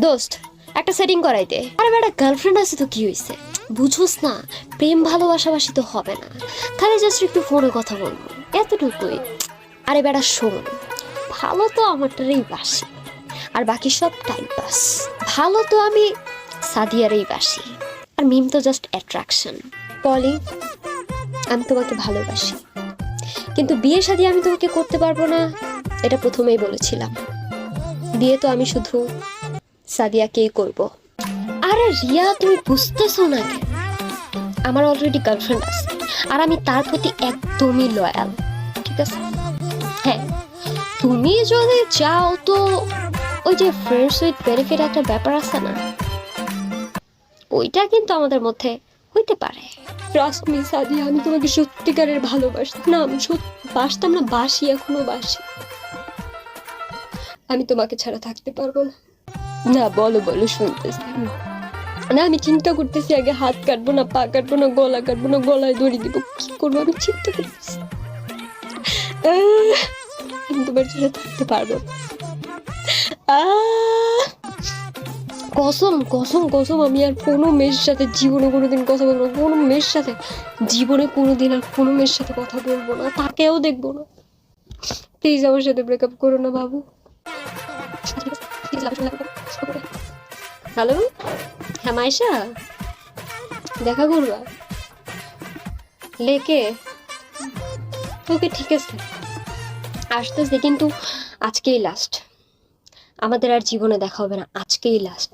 দোস্ত একটা সেটিং করাই দে। আরে বেটা গার্লফ্রেন্ড আছে তো কি হয়েছে, বুঝোস না? প্রেম ভালোবাসাবাসি তো হবে না, খালি জাস্ট একটু ফোনে কথা বলবো, এতটুকুই। আরে বেটা শোন, ভালো তো আমারটারই বাসি, আর বাকি সব টাইম পাস। ভালো তো আমি সাদিয়ারই বাসি, আর মিম তো জাস্ট অ্যাট্রাকশন। পলি, আমি তোমাকে ভালোবাসি, কিন্তু বিয়ে শাদী আমি তোমাকে করতে পারবো না, এটা প্রথমেই বলেছিলাম। বিয়ে তো আমি শুধু সাদিয়াকেই করব। আরে রিয়া, তুমি বুঝতেছো না কেন? আমার অলরেডি গার্লফ্রেন্ড আছে, আর আমি তার প্রতি একদমই লয়াল, ঠিক আছে? হ্যাঁ, তুমি যদি চাও তো ওই যে ফ্রেন্ডস উইথ বেনিফিট একটা ব্যাপার আছে না, ওইটা কিন্তু আমাদের মধ্যে হইতে পারে। ট্রাস্ট মি সাদিয়া, আমি তোমাকে সত্যিকারের ভালোবাসতাম না, আমি বাসতাম না, বাসি, এখনো বাসি। আমি তোমাকে ছাড়া থাকতে পারবো না। না বলো বলো, শুনতেছি না। আমি চিন্তা করতেছি, আগে হাত কাটবো না, পা কাটবো না, গলা কাটবো না, গলায় দড়ি দিব, কি করবো আমি চিন্তা করতেছি। আমি তোমার ছাড়া থাকতে পারবো না। কসম কসম কসম, আমি আর কোনো মেয়ের সাথে জীবনে কোনোদিন কথা বলবো না, কোনো মেয়ের সাথে জীবনে কোনোদিন আর কোনো মেয়ের সাথে কথা বলবো না, তাকেও দেখবো না। প্লিজ আমার সাথে ব্রেকআপ করো না বাবু। হ্যালো, হ্যাঁ মাইশা, দেখা করবা? লেকে? ওকে ঠিক আছে, আসতেছে, কিন্তু আজকেই লাস্ট। আমাদের আর জীবনে দেখা হবে না, আজকেই লাস্ট।